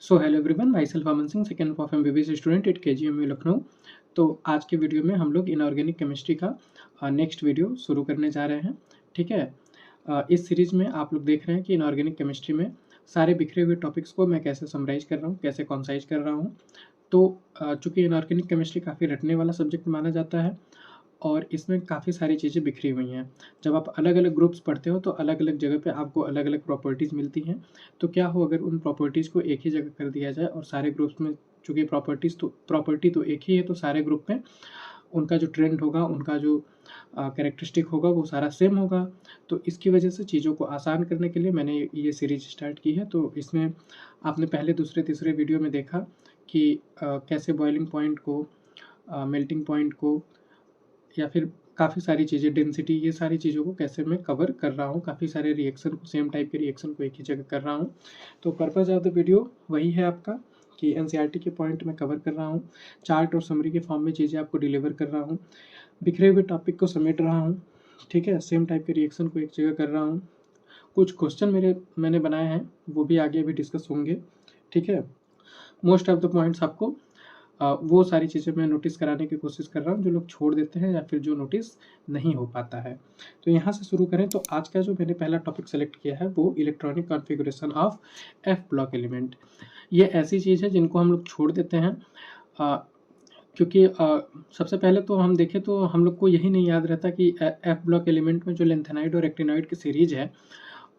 So hello everyone, my self Aman Singh, second of MBBS student at KGMU Lucknow. तो आज के video में हम लोग इनऑर्गेनिक केमिस्ट्री का नेक्स्ट वीडियो शुरू करने जा रहे हैं। ठीक है। इस सीरीज में आप लोग देख रहे हैं कि इनऑर्गेनिक केमिस्ट्री में सारे बिखरे हुए टॉपिक्स को मैं कैसे समराइज कर रहा हूँ, कैसे कॉन्साइज कर रहा हूँ। तो चूँकि इनऑर्गेनिक केमिस्ट्री काफ़ी रटने वाला सब्जेक्ट माना जाता है और इसमें काफ़ी सारी चीज़ें बिखरी हुई हैं। जब आप अलग अलग ग्रुप्स पढ़ते हो तो अलग अलग जगह पे आपको अलग अलग प्रॉपर्टीज़ मिलती हैं। तो क्या हो अगर उन प्रॉपर्टीज़ को एक ही जगह कर दिया जाए और सारे ग्रुप्स में, चूँकि प्रॉपर्टी तो एक ही है, तो सारे ग्रुप में उनका जो ट्रेंड होगा, उनका जो कैरेक्टरिस्टिक होगा वो सारा सेम होगा। तो इसकी वजह से चीज़ों को आसान करने के लिए मैंने ये सीरीज स्टार्ट की है। तो इसमें आपने पहले दूसरे तीसरे वीडियो में देखा कि कैसे बॉइलिंग पॉइंट को, मेल्टिंग पॉइंट को, या फिर काफ़ी सारी चीज़ें, डेंसिटी, ये सारी चीज़ों को कैसे मैं कवर कर रहा हूँ। काफ़ी सारे रिएक्शन को, सेम टाइप के रिएक्शन को एक ही जगह कर रहा हूँ। तो पर्पज़ ऑफ द वीडियो वही है आपका कि एनसीईआरटी के पॉइंट में कवर कर रहा हूँ, चार्ट और समरी के फॉर्म में चीज़ें आपको डिलीवर कर रहा हूँ, बिखरे हुए टॉपिक को समेट रहा हूँ। ठीक है। सेम टाइप के रिएक्शन को एक जगह कर रहा हूँ। कुछ क्वेश्चन मैंने बनाए हैं, वो भी आगे अभी डिस्कस होंगे। ठीक है। मोस्ट ऑफ द पॉइंट्स आपको वो सारी चीज़ें मैं नोटिस कराने की कोशिश कर रहा हूँ जो लोग छोड़ देते हैं या फिर जो नोटिस नहीं हो पाता है। तो यहाँ से शुरू करें तो आज का जो मैंने पहला टॉपिक सेलेक्ट किया है वो electronic configuration of F block element. ये ऐसी चीज़ है जिनको हम लोग छोड़ देते हैं, क्योंकि सबसे पहले तो हम देखें तो हम लोग को यही नहीं याद रहता कि एफ ब्लॉक एलिमेंट में जो लेंथेनाइड और एक्टिनॉइड की सीरीज है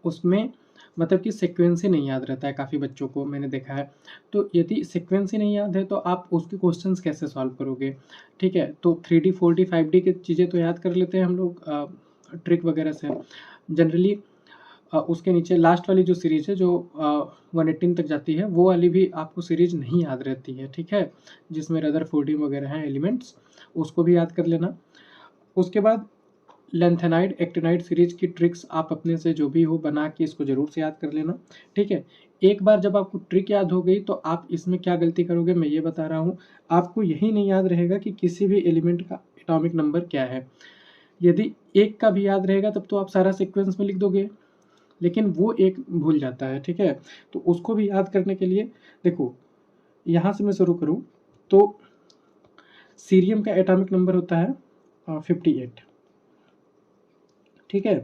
उसमें मतलब कि सीक्वेंस ही नहीं याद रहता है काफ़ी बच्चों को, मैंने देखा है। तो यदि सीक्वेंस ही नहीं याद है तो आप उसके क्वेश्चंस कैसे सॉल्व करोगे। ठीक है। तो 3D 4D 5D की चीज़ें तो याद कर लेते हैं हम लोग ट्रिक वगैरह से जनरली। उसके नीचे लास्ट वाली जो सीरीज है जो 118 तक जाती है, वो वाली भी आपको सीरीज नहीं याद रहती है। ठीक है। जिसमें रदरफोर्ड वगैरह हैं एलिमेंट्स, उसको भी याद कर लेना। उसके बाद लेंथेनाइड एक्टिनाइड सीरीज की ट्रिक्स आप अपने से जो भी हो बना के इसको ज़रूर से याद कर लेना। ठीक है। एक बार जब आपको ट्रिक याद हो गई तो आप इसमें क्या गलती करोगे मैं ये बता रहा हूँ। आपको यही नहीं याद रहेगा कि किसी भी एलिमेंट का एटॉमिक नंबर क्या है। यदि एक का भी याद रहेगा तब तो आप सारा सीक्वेंस में लिख दोगे, लेकिन वो एक भूल जाता है। ठीक है। तो उसको भी याद करने के लिए देखो, यहाँ से मैं शुरू करूँ तो सीरियम का एटॉमिक नंबर होता है 58। ठीक है।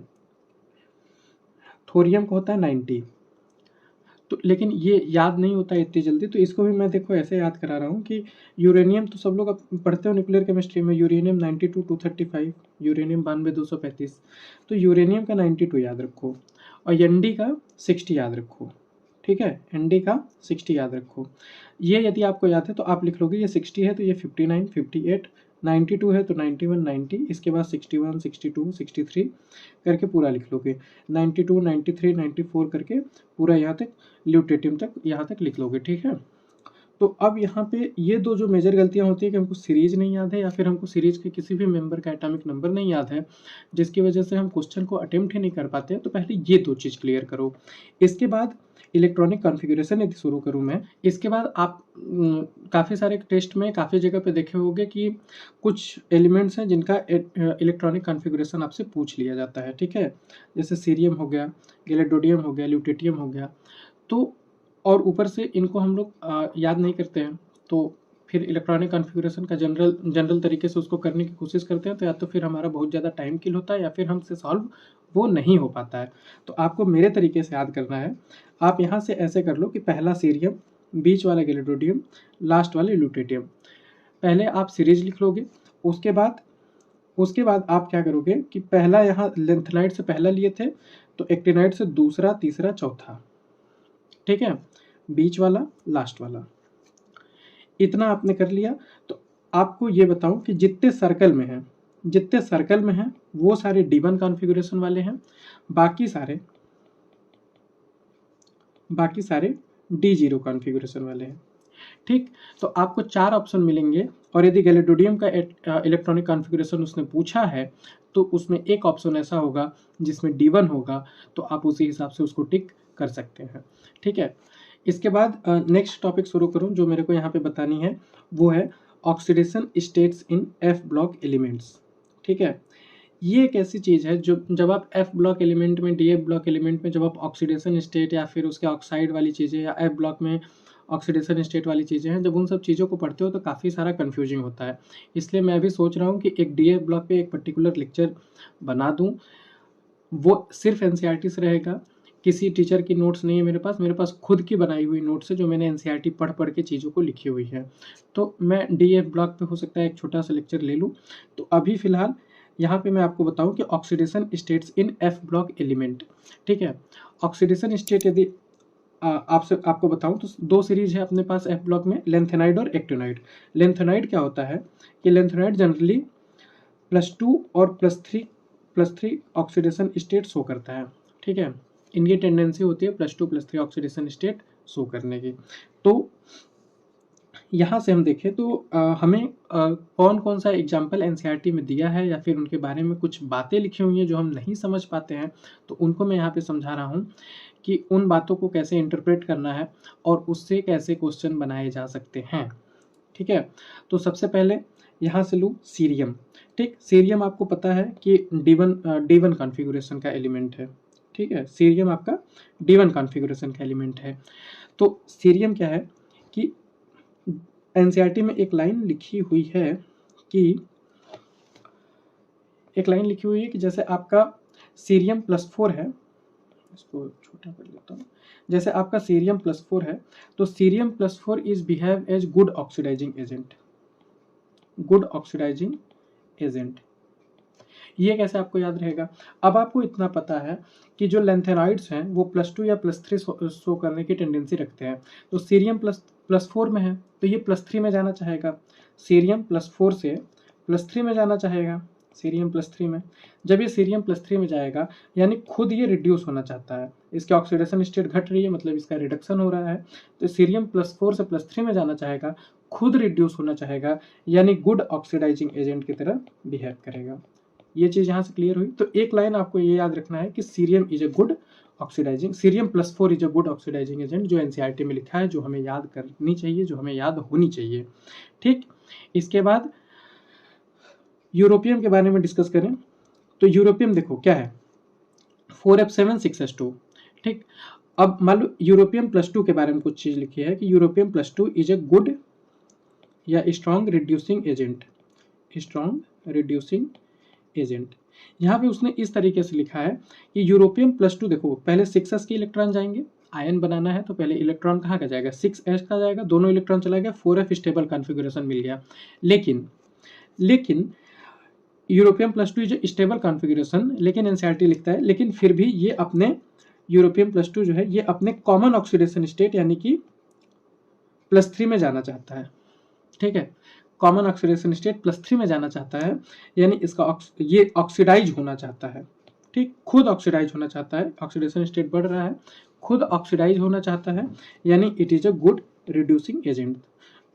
थोरियम का होता है 90। तो लेकिन ये याद नहीं होता है इतनी जल्दी, तो इसको भी मैं देखो ऐसे याद करा रहा हूँ कि यूरेनियम तो सब लोग अब पढ़ते हो न्यूक्लियर केमिस्ट्री में, यूरेनियम 92 235, यूरेनियम 92 235। तो यूरेनियम का 92 याद रखो और एनडी का 60 याद रखो। ठीक है। एनडी का 60 याद रखो। ये यदि आपको याद है तो आप लिख लोगे, ये 60 है तो ये 59 58, 92 है तो 91 90, इसके बाद 61 62 63 करके पूरा लिख लोगे, 92 93 94 करके पूरा यहाँ तक ल्यूटेटियम तक यहाँ तक लिख लोगे। ठीक है। तो अब यहाँ पे ये दो जो मेजर गलतियाँ होती है कि हमको सीरीज नहीं याद है या फिर हमको सीरीज के किसी भी मेंबर का एटॉमिक नंबर नहीं याद है, जिसकी वजह से हम क्वेश्चन को अटेम्प्ट ही नहीं कर पाते हैं। तो पहले ये दो चीज़ क्लियर करो। इसके बाद इलेक्ट्रॉनिक कॉन्फ़िगरेशन यदि शुरू करूँ मैं, इसके बाद आप काफ़ी सारे टेस्ट में काफ़ी जगह पे देखे होंगे कि कुछ एलिमेंट्स हैं जिनका इलेक्ट्रॉनिक कॉन्फ़िगरेशन आपसे पूछ लिया जाता है। ठीक है। जैसे सीरियम हो गया, गैलेडोडियम हो गया, ल्यूटेटियम हो गया। तो और ऊपर से इनको हम लोग याद नहीं करते हैं, तो फिर इलेक्ट्रॉनिक कॉन्फ़िगरेशन का जनरल तरीके से उसको करने की कोशिश करते हैं, तो या तो फिर हमारा बहुत ज़्यादा टाइम किल होता है या फिर हमसे सॉल्व वो नहीं हो पाता है। तो आपको मेरे तरीके से याद करना है। आप यहाँ से ऐसे कर लो कि पहला सीरियम, बीच वाला गैलेडोडियम, लास्ट वाले ल्यूटेटियम। पहले आप सीरीज लिख लोगे। उसके बाद आप क्या करोगे कि पहला यहाँ लेंथेनाइड से पहला लिए थे तो एक्टिनाइड से दूसरा, तीसरा, चौथा। ठीक है। बीच वाला, लास्ट वाला, इतना आपने कर लिया। तो आपको ये बताऊं कि जितने सर्कल में हैं वो सारे D1 कॉन्फ़िगरेशन वाले हैं, बाकी सारे D0 कॉन्फ़िगरेशन वाले हैं। ठीक। तो आपको 4 ऑप्शन मिलेंगे और यदि गैलेडोडियम का इलेक्ट्रॉनिक कॉन्फ़िगरेशन उसने पूछा है तो उसमें एक ऑप्शन ऐसा होगा जिसमें D1 होगा, तो आप उसी हिसाब से उसको टिक कर सकते हैं। ठीक है। इसके बाद नेक्स्ट टॉपिक शुरू करूं जो मेरे को यहाँ पे बतानी है, वो है oxidation states in F block elements. ठीक है। ये एक ऐसी चीज़ है जो जब आप एफ ब्लॉक एलिमेंट में, डी एफ ब्लॉक एलिमेंट में जब आप ऑक्सीडेशन स्टेट या फिर उसके ऑक्साइड वाली चीज़ें, या एफ ब्लॉक में ऑक्सीडेशन स्टेट वाली चीज़ें हैं, जब उन सब चीज़ों को पढ़ते हो तो काफ़ी सारा कन्फ्यूजिंग होता है। इसलिए मैं भी सोच रहा हूँ कि एक डीएफ ब्लॉक पे एक पर्टिकुलर लेक्चर बना दूँ, वो सिर्फ एनसीईआरटी से रहेगा, किसी टीचर की नोट्स नहीं है मेरे पास खुद की बनाई हुई नोट्स है जो मैंने एनसीईआरटी पढ़ के चीज़ों को लिखी हुई है। तो मैं डीएफ ब्लॉक पे हो सकता है एक छोटा सा लेक्चर ले लूँ। तो अभी फ़िलहाल यहाँ पे मैं आपको बताऊँ कि oxidation states in F block element, ठीक है। ऑक्सीडेशन स्टेट यदि आपको बताऊँ तो 2 सीरीज है अपने पास एफ ब्लॉक में, लेंथेनाइड और एक्टिनाइड। लेंथेनाइड क्या होता है कि लेंथेनाइड जनरली +2 और +3 ऑक्सीडेशन स्टेट शो करता है, ठीक है। इनकी टेंडेंसी होती है +2 +3 ऑक्सीडेशन स्टेट शो करने की। तो यहाँ से हम देखें तो हमें कौन कौन सा एग्जाम्पल एनसीईआरटी में दिया है या फिर उनके बारे में कुछ बातें लिखी हुई हैं जो हम नहीं समझ पाते हैं, तो उनको मैं यहाँ पे समझा रहा हूँ कि उन बातों को कैसे इंटरप्रेट करना है और उससे कैसे क्वेश्चन बनाए जा सकते हैं, ठीक है। तो सबसे पहले यहाँ से लूँ सीरियम, ठीक। सीरियम आपको पता है कि D1 कॉन्फ़िगरेशन का एलिमेंट है, ठीक है। सीरियम आपका D1 कॉन्फ़िगरेशन का एलिमेंट है। तो सीरियम क्या है कि एनसीईआरटी में एक लाइन लिखी हुई है कि जैसे आपका सीरियम +4 है, इसको छोटा कर लेता हूँ। जैसे आपका सीरियम +4 है तो cerium +4 is behave as good oxidising agent. Good oxidising agent, ये कैसे आपको याद रहेगा? अब आपको इतना पता है कि जो लेंथेनाइड्स हैं वो +2 या +3 शो करने की टेंडेंसी रखते हैं। तो सीरियम +4 में है तो ये +3 में जाना चाहेगा, सीरियम +4 से +3 में जाना चाहेगा, सीरियम +3 में। जब ये सीरियम +3 में जाएगा यानी खुद ये रिड्यूस होना चाहता है, इसकी ऑक्सीडेशन स्टेट घट रही है मतलब इसका रिडक्शन हो रहा है। तो सीरियम +4 से +3 में जाना चाहेगा, खुद रिड्यूस होना चाहेगा, यानी गुड ऑक्सीडाइजिंग एजेंट की तरह बिहेव करेगा। ये चीज़ यहाँ से क्लियर हुई। तो एक लाइन आपको ये याद रखना है कि cerium is a good oxidising, cerium +4 is a good oxidising agent, जो एनसीईआरटी में लिखा है, जो हमें याद करनी चाहिए, जो हमें याद होनी चाहिए, ठीक। इसके बाद यूरोपियम के बारे में डिस्कस करें तो यूरोपियम देखो क्या है, 4F7 6S2, ठीक। अब मान लो यूरोपियम +2 के बारे में कुछ चीज़ लिखी है कि यूरोपियम +2 इज ए गुड या strong reducing agent, strong reducing agent. यहाँ पे उसने इस तरीके से लिखा है कि यूरोपियम +2 देखो पहले 6s के इलेक्ट्रॉन जाएंगे, आयन बनाना है तो पहले इलेक्ट्रॉन कहाँ का जाएगा, 6s का जाएगा, दोनों इलेक्ट्रॉन चला गया, 4f स्टेबल कॉन्फ़िगरेशन मिल गया। लेकिन यूरोपियम +2 जो स्टेबल कॉन्फ़िगरेशन, लेकिन एनसीईआरटी लिखता है लेकिन फिर भी ये अपने यूरोपियम +2 जो है ये अपने कॉमन ऑक्सीडेशन स्टेट यानी कि +3 में जाना चाहता है, ठीक है। कॉमन ऑक्सीडेशन स्टेट +3 में जाना चाहता है, यानी इसका ये ऑक्सीडाइज होना चाहता है, ठीक। खुद ऑक्सीडाइज होना चाहता है, ऑक्सीडेशन स्टेट बढ़ रहा है, खुद ऑक्सीडाइज होना चाहता है, यानी it is a good reducing agent.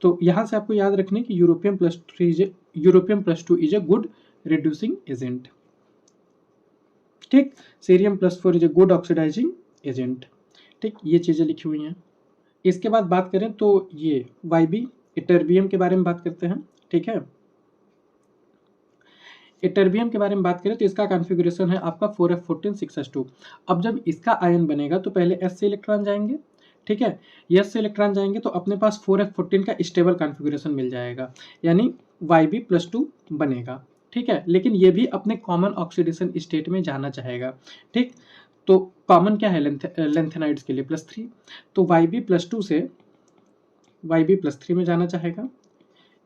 तो यहाँ से आपको याद रखने की europium +2 is a good reducing agent, ठीक। Cerium +4 is a good oxidising agent, ठीक। ये चीज़ें लिखी हुई हैं। इसके बाद बात करें तो ये YB इटर्बियम के बारे में बात करते हैं, ठीक है। इटर्बियम के बारे में बात करें तो इसका कॉन्फ़िगरेशन है आपका 4F14 6S2। अब जब इसका आयन बनेगा तो पहले S से इलेक्ट्रॉन जाएंगे, ठीक है। S से इलेक्ट्रॉन जाएंगे तो अपने पास 4F14 का स्टेबल कॉन्फ़िगरेशन मिल जाएगा, यानी YB +2 बनेगा, ठीक है। लेकिन ये भी अपने कॉमन ऑक्सीडेशन स्टेट में जाना चाहेगा, ठीक। तो कॉमन क्या है लेंथेनाइड्स के लिए +3, तो YB +2 से YB +3 में जाना चाहेगा,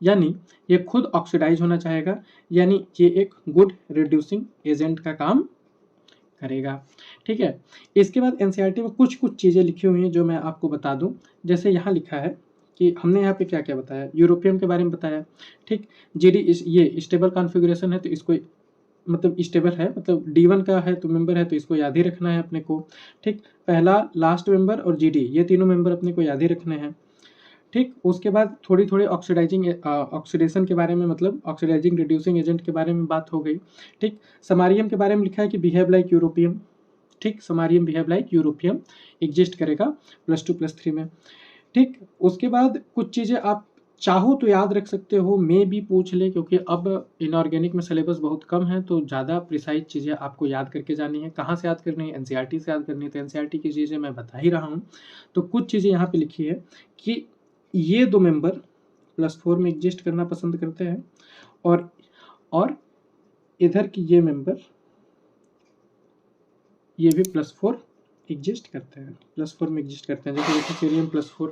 यानी ये खुद ऑक्सीडाइज होना चाहेगा, यानी ये एक गुड रिड्यूसिंग एजेंट का काम करेगा, ठीक है। इसके बाद एनसीईआरटी में कुछ चीज़ें लिखी हुई हैं जो मैं आपको बता दूं। जैसे यहाँ लिखा है कि हमने यहाँ पे क्या क्या बताया, यूरोपियम के बारे में बताया, ठीक। GD ये स्टेबल कॉन्फ़िगरेशन है तो इसको मतलब स्टेबल है, मतलब D1 का है तो मेंबर है तो इसको याद ही रखना है अपने को, ठीक। पहला लास्ट मेंबर और GD ये तीनों मेंबर अपने को याद ही रखने हैं, ठीक। उसके बाद थोड़ी ऑक्सीडेशन के बारे में, मतलब ऑक्सीडाइजिंग रिड्यूसिंग एजेंट के बारे में बात हो गई, ठीक। समारियम के बारे में लिखा है कि बिहेव लाइक यूरोपियम, ठीक। समारियम बिहेव लाइक यूरोपियम एग्जिस्ट करेगा +2 +3 में, ठीक। उसके बाद कुछ चीज़ें आप चाहो तो याद रख सकते हो, मे भी पूछ ले, क्योंकि अब इनऑर्गेनिक में सिलेबस बहुत कम है तो ज़्यादा प्रिसाइज चीज़ें आपको याद करके जानी है। कहाँ से याद करनी है? एनसीईआरटी से याद करनी है। तो एनसीईआरटी की चीज़ें मैं बता ही रहा हूँ। तो कुछ चीज़ें यहाँ पे लिखी है कि ये दो मेंबर +4 में एग्जिस्ट करना पसंद करते हैं, और इधर की ये मेंबर ये भी +4 एग्जिस्ट करते हैं, +4 में एग्जिस्ट करते हैं। जैसे देखो सीरियम +4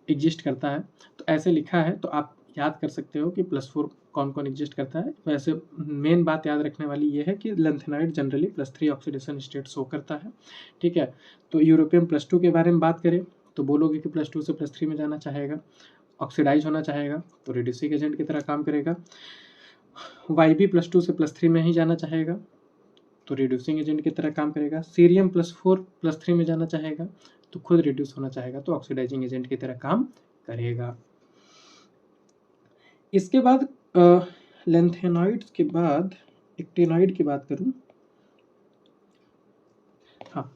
एग्जिस्ट करता है, तो ऐसे लिखा है, तो आप याद कर सकते हो कि +4 कौन कौन एग्जिस्ट करता है। वैसे मेन बात याद रखने वाली ये है कि lanthanoid generally +3 oxidation state show करता है, ठीक है। तो यूरोपियम +2 के बारे में बात करें तो बोलोगे कि +2 से +3 में जाना चाहेगा, ऑक्सीडाइज होना चाहेगा तो रिड्यूसिंग एजेंट की तरह काम करेगा। YB +2 से +3 में ही जाना चाहेगा तो रिड्यूसिंग एजेंट की तरह काम करेगा। सीरियम +4 +3 में जाना चाहेगा तो खुद रिड्यूस होना चाहेगा तो ऑक्सीडाइजिंग एजेंट की तरह काम करेगा। इसके बाद लेंथेनॉइड्स के बाद एक्टिनॉइड की बात करूं, हाँ,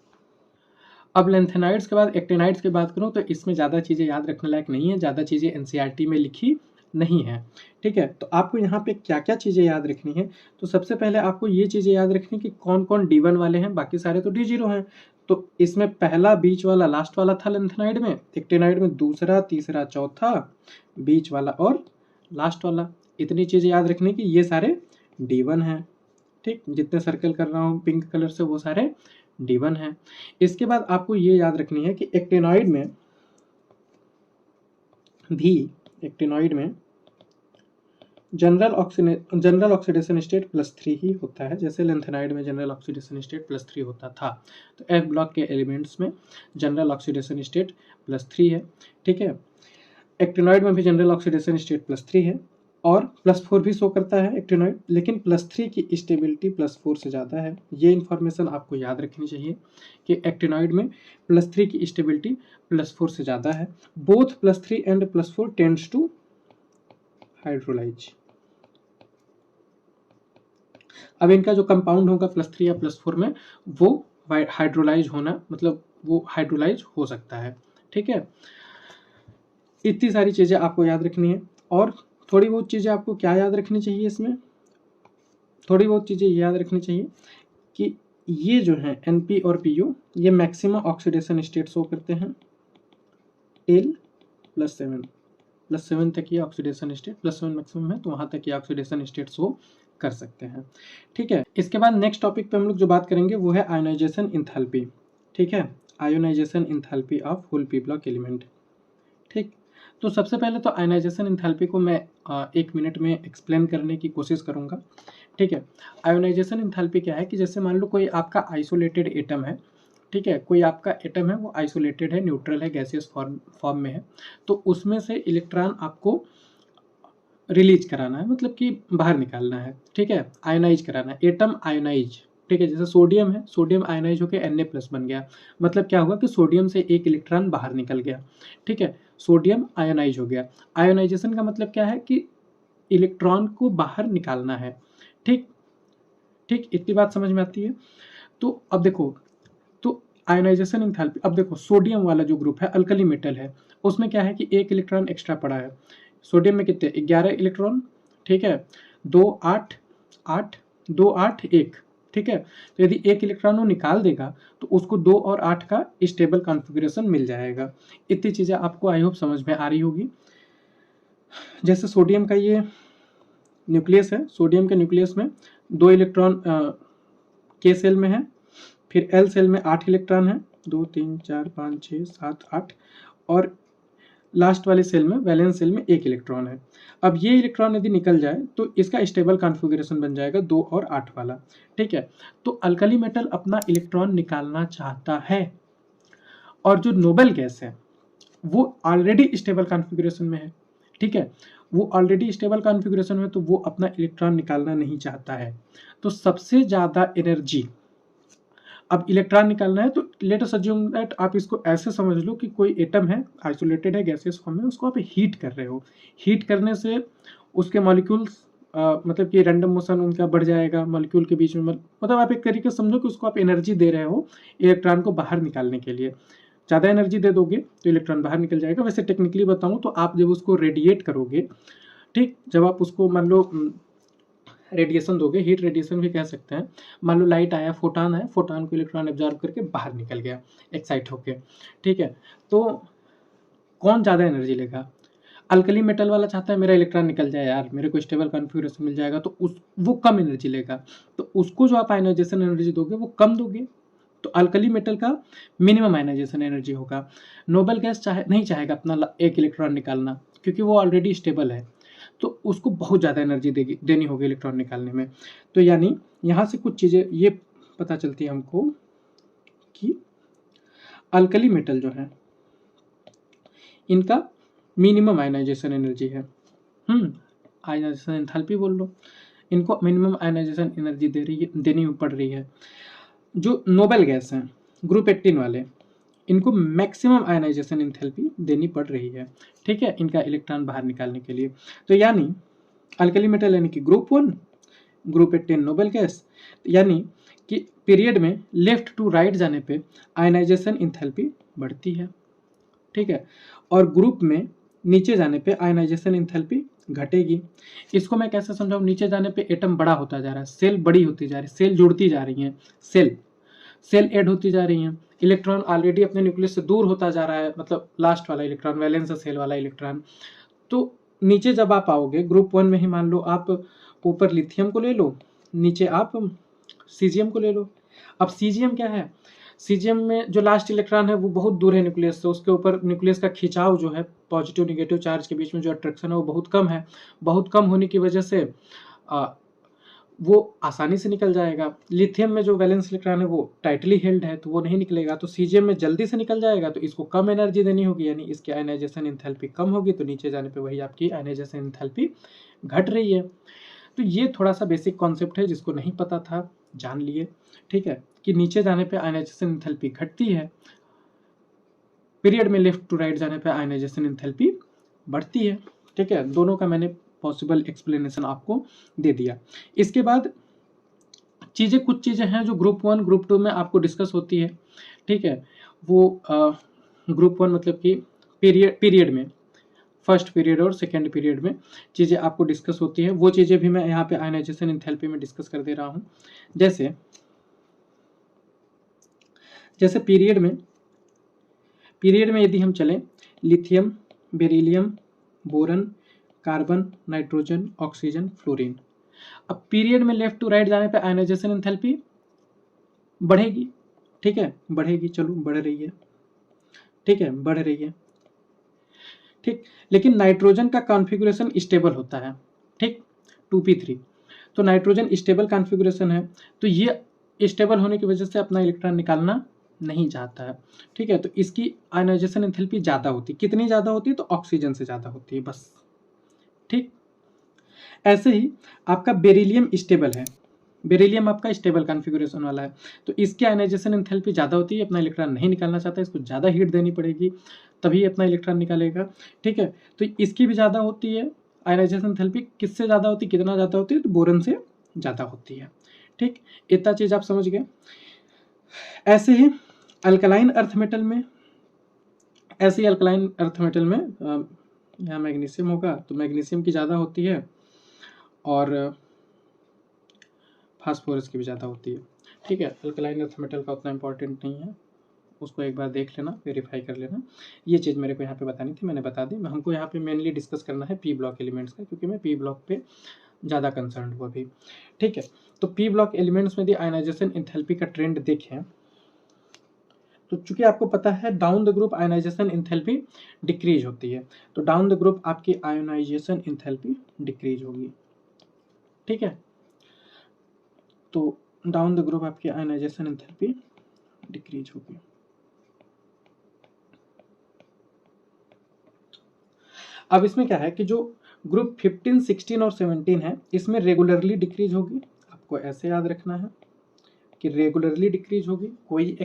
अब लेंथेनॉइड्स के बाद एक्टिनॉइड्स की बात करूं तो इसमें ज़्यादा चीज़ें याद रखने लायक नहीं है, ज़्यादा चीज़ें एनसीईआरटी में लिखी नहीं है, ठीक है। तो आपको यहाँ पे क्या क्या चीज़ें याद रखनी है, तो सबसे पहले आपको ये चीज़ें याद रखनी कि कौन कौन D1 वाले हैं, बाकी सारे तो D0 हैं। तो इसमें पहला, बीच वाला, लास्ट वाला था लेंथेनॉइड में। एक्टिनॉइड में दूसरा, तीसरा, चौथा, बीच वाला और लास्ट वाला। इतनी चीज़ें याद रखनी कि ये सारे D1 हैं, ठीक। जितने सर्कल कर रहा हूँ पिंक कलर से वो सारे D1 है। इसके बाद आपको ये याद रखनी है कि एक्टिनॉइड में जनरल ऑक्सीडेशन स्टेट +3 ही होता है, जैसे लेंथेनॉइड में जनरल ऑक्सीडेशन स्टेट +3 होता था। तो F ब्लॉक के एलिमेंट्स में जनरल ऑक्सीडेशन स्टेट +3 है, ठीक है। एक्टिनॉइड में भी जनरल ऑक्सीडेशन स्टेट +3 है और +4 भी शो करता है एक्टिनॉइड, लेकिन +3 की स्टेबिलिटी +4 से ज़्यादा है। ये इन्फॉर्मेशन आपको याद रखनी चाहिए कि एक्टिनॉइड में +3 की स्टेबिलिटी +4 से ज़्यादा है। Both +3 and +4 tends to hydrolyse. अब इनका जो कंपाउंड होगा +3 या +4 में, वो हाइड्रोलाइज होना, मतलब वो हाइड्रोलाइज हो सकता है, ठीक है। इतनी सारी चीज़ें आपको याद रखनी है। और थोड़ी बहुत चीज़ें आपको क्या याद रखनी चाहिए इसमें, थोड़ी बहुत चीज़ें याद रखनी चाहिए कि ये जो है NP और PO ये मैक्सिमम ऑक्सीडेशन स्टेट शो करते हैं। L +7 तक ये ऑक्सीडेशन स्टेट, +7 मैक्सिमम है तो वहाँ तक ये ऑक्सीडेशन स्टेट शो कर सकते हैं, ठीक है। इसके बाद नेक्स्ट टॉपिक पे हम लोग जो बात करेंगे वो है आयोनाइजेशन इंथैल्पी, ठीक है। Ionisation enthalpy of whole p block element, ठीक। तो सबसे पहले तो आयोनाइजेशन इंथैल्पी को मैं 1 मिनट में एक्सप्लेन करने की कोशिश करूंगा, ठीक है। आयोनाइजेशन इंथैल्पी क्या है कि जैसे मान लो कोई आपका आइसोलेटेड एटम है, ठीक है। कोई आपका एटम है वो आइसोलेटेड है, न्यूट्रल है, गैसियस फॉर्म में है, तो उसमें से इलेक्ट्रॉन आपको रिलीज कराना है, मतलब कि बाहर निकालना है, ठीक है। आयोनाइज कराना है, एटम आयोनाइज, ठीक है। जैसे सोडियम है, सोडियम आयोनाइज होकर Na+ बन गया, मतलब क्या हुआ कि सोडियम से एक इलेक्ट्रॉन बाहर निकल गया, ठीक है। सोडियम आयोनाइज हो गया। आयोनाइजेशन का मतलब क्या है कि इलेक्ट्रॉन को बाहर निकालना है, ठीक ठीक। इतनी बात समझ में आती है। तो अब देखो, तो आयोनाइजेशन एंथैल्पी, अब देखो सोडियम वाला जो ग्रुप है अल्कली मेटल है, उसमें क्या है कि एक इलेक्ट्रॉन एक्स्ट्रा पड़ा है। सोडियम में कितने, 11 इलेक्ट्रॉन, ठीक है। 2 8 8 2 8 1, ठीक है। तो यदि एक इलेक्ट्रॉन वो निकाल देगा तो उसको 2 और 8 का स्टेबल कॉन्फ़िगरेशन मिल जाएगा। इतनी चीज़ें आपको आई होप समझ में आ रही होगी। जैसे सोडियम का ये न्यूक्लियस है, सोडियम के न्यूक्लियस में 2 इलेक्ट्रॉन के सेल में है, फिर L सेल में 8 इलेक्ट्रॉन है, 2 3 4 5 6 7 8, और लास्ट वाले सेल में, वैलेंस सेल में 1 इलेक्ट्रॉन है। अब ये इलेक्ट्रॉन यदि निकल जाए तो इसका स्टेबल कॉन्फ़िगरेशन बन जाएगा 2 और 8 वाला, ठीक है। तो अल्कली मेटल अपना इलेक्ट्रॉन निकालना चाहता है, और जो नोबल गैस है वो ऑलरेडी स्टेबल कॉन्फ़िगरेशन में है, ठीक है। वो ऑलरेडी स्टेबल कॉन्फ़िगरेशन में, तो वो अपना इलेक्ट्रॉन निकालना नहीं चाहता है। तो सबसे ज़्यादा एनर्जी, अब इलेक्ट्रॉन निकालना है, तो लेट अस अज्यूम दैट, आप इसको ऐसे समझ लो कि कोई एटम है, आइसोलेटेड है, गैसियस फॉर्म में, उसको आप हीट कर रहे हो। हीट करने से उसके मॉलिक्यूल्स मतलब कि रैंडम मोशन उनका बढ़ जाएगा मॉलिक्यूल के बीच में, मतलब आप एक तरीके से समझो कि उसको आप एनर्जी दे रहे हो इलेक्ट्रॉन को बाहर निकालने के लिए। ज़्यादा एनर्जी दे दोगे तो इलेक्ट्रॉन बाहर निकल जाएगा। वैसे टेक्निकली बताऊँ तो आप जब उसको रेडिएट करोगे, ठीक, जब आप उसको मान लो रेडिएशन दोगे, हीट रेडिएशन भी कह सकते हैं, मान लो लाइट आया, फोटोन को इलेक्ट्रॉन एब्जॉर्ब करके बाहर निकल गया एक्साइट होके, ठीक है, तो कौन ज़्यादा एनर्जी लेगा? अल्कली मेटल वाला चाहता है मेरा इलेक्ट्रॉन निकल जाए यार, मेरे को स्टेबल कॉन्फ़िगरेशन मिल जाएगा, तो वो कम एनर्जी लेगा, तो उसको जो आप आयनाइजेशन एनर्जी दोगे वो कम दोगे, तो अल्कली मेटल का मिनिमम आयनाइजेशन एनर्जी होगा। नोबल गैस नहीं चाहेगा अपना एक इलेक्ट्रॉन निकालना, क्योंकि वो ऑलरेडी स्टेबल है, तो उसको बहुत ज़्यादा एनर्जी देनी होगी इलेक्ट्रॉन निकालने में। तो यानी यहाँ से कुछ चीज़ें ये पता चलती है हमको कि अल्कली मेटल जो है इनका मिनिमम आयनाइजेशन एनर्जी है, आयनाइजेशन एंथैल्पी बोल लो, इनको मिनिमम आयनाइजेशन एनर्जी देनी पड़ रही है। जो नोबल गैस हैं ग्रुप 18 वाले, इनको मैक्सिमम आयनाइजेशन एंथैल्पी देनी पड़ रही है, ठीक है, इनका इलेक्ट्रॉन बाहर निकालने के लिए। तो यानी अल्कली मेटल यानी कि ग्रुप 1, ग्रुप 18 नोबल गैस, यानी कि पीरियड में लेफ्ट टू राइट जाने पे आयनाइजेशन एंथैल्पी बढ़ती है, ठीक है, और ग्रुप में नीचे जाने पे आयनाइजेशन एंथैल्पी घटेगी। इसको मैं कैसे समझाऊं? नीचे जाने पे एटम बड़ा होता जा रहा है, सेल बड़ी होती जा रही है, सेल जुड़ती जा रही हैं, सेल ऐड होती जा रही हैं, इलेक्ट्रॉन ऑलरेडी अपने न्यूक्लियस से दूर होता जा रहा है, मतलब लास्ट वाला इलेक्ट्रॉन, वैलेंस सेल वाला इलेक्ट्रॉन। तो नीचे जब आप आओगे ग्रुप 1 में ही, मान लो आप ऊपर लिथियम को ले लो, नीचे आप सीजियम को ले लो। अब सीजियम क्या है? सीजियम में जो लास्ट इलेक्ट्रॉन है वो बहुत दूर है न्यूक्लियस से, उसके ऊपर न्यूक्लियस का खिंचाव जो है, पॉजिटिव निगेटिव चार्ज के बीच में जो अट्रैक्शन है वो बहुत कम है। बहुत कम होने की वजह से वो आसानी से निकल जाएगा। लिथियम में जो वैलेंस इलेक्ट्रॉन है वो टाइटली हेल्ड है, तो वो नहीं निकलेगा। तो सीजियम में जल्दी से निकल जाएगा, तो इसको कम एनर्जी देनी होगी, यानी इसकी आयनाइजेशन एंथैल्पी कम होगी, तो नीचे जाने पे वही आपकी आयनाइजेशन एंथैल्पी घट रही है। तो ये थोड़ा सा बेसिक कॉन्सेप्ट है, जिसको नहीं पता था जान लिए, ठीक है, कि नीचे जाने पे आयनाइजेशन एंथैल्पी घटती है, पीरियड में लेफ्ट टू राइट जाने पे आयनाइजेशन एंथैल्पी बढ़ती है, ठीक है। दोनों का मैंने पॉसिबल एक्सप्लेनेशन आपको दे दिया। इसके बाद कुछ चीज़ें हैं जो ग्रुप 1 ग्रुप 2 में आपको डिस्कस होती है, ठीक है। वो ग्रुप 1 मतलब कि पीरियड में, फर्स्ट पीरियड और सेकेंड पीरियड में चीज़ें आपको डिस्कस होती है, वो चीज़ें भी मैं यहाँ पे आयनाइजेशन एंथैल्पी में डिस्कस कर दे रहा हूँ। जैसे पीरियड में यदि हम चलें, lithium, beryllium, boron, carbon, nitrogen, oxygen, fluorine. अब पीरियड में लेफ्ट टू राइट जाने पे आयनाइजेशन एंथैल्पी बढ़ेगी, ठीक है, बढ़ेगी, चलो बढ़ रही है, ठीक है, बढ़ रही है, ठीक। लेकिन नाइट्रोजन का कॉन्फ़िगरेशन स्टेबल होता है, ठीक, 2p3, तो नाइट्रोजन स्टेबल कॉन्फ़िगरेशन है, तो ये स्टेबल होने की वजह से अपना इलेक्ट्रॉन निकालना नहीं चाहता है, ठीक है। तो इसकी आयनाइजेशन एंथैल्पी ज़्यादा होती है। कितनी ज़्यादा होती है? तो ऑक्सीजन से ज़्यादा होती है, बस, ठीक। ऐसे ही आपका बेरिलियम स्टेबल है, बेरिलियम आपका स्टेबल कॉन्फ़िगरेशन वाला है, तो इसकी आयनाइजेशन एंथैल्पी ज़्यादा होती है, अपना इलेक्ट्रॉन नहीं निकालना चाहता है, इसको ज़्यादा हीट देनी पड़ेगी तभी अपना इलेक्ट्रॉन निकालेगा, ठीक है। तो इसकी भी ज़्यादा होती है आयनाइजेशन एंथैल्पी। किससे ज़्यादा होती है, कितना ज़्यादा होती है? तो बोरन से ज़्यादा होती है, ठीक। इतना चीज़ आप समझ गए। ऐसे ही अल्कलाइन अर्थ मेटल में, यहाँ मैग्नीशियम होगा, तो मैग्नीशियम की ज़्यादा होती है और फास्फोरस की भी ज़्यादा होती है, ठीक है। अल्कलाइन अर्थ मेटल का उतना इंपॉर्टेंट नहीं है, उसको एक बार देख लेना, वेरीफाई कर लेना। ये चीज़ मेरे को यहाँ पे बतानी थी, मैंने बता दी। हमको यहाँ पे मेनली डिस्कस करना है पी ब्लॉक एलिमेंट्स का, क्योंकि मैं पी ब्लॉक पे ज़्यादा कंसर्न हुआ अभी, ठीक है। तो पी ब्लॉक एलिमेंट्स में यदि आयनाइजेशन एंथैल्पी का ट्रेंड देखें, तो चूंकि आपको पता है down the group ionisation enthalpy decrease होती है, तो डाउन द ग्रुप आपकी आयनाइजेशन एंथैल्पी डिक्रीज होगी, ठीक है। तो डाउन द ग्रुप आपकी आयनाइजेशन एंथैल्पी डिक्रीज होगी। अब इसमें क्या है कि जो ग्रुप 15, 16 और 17 है, इसमें रेगुलरली डिक्रीज होगी। आपको ऐसे याद रखना है कि रेगुलरली डिक्रीज होगी, कोई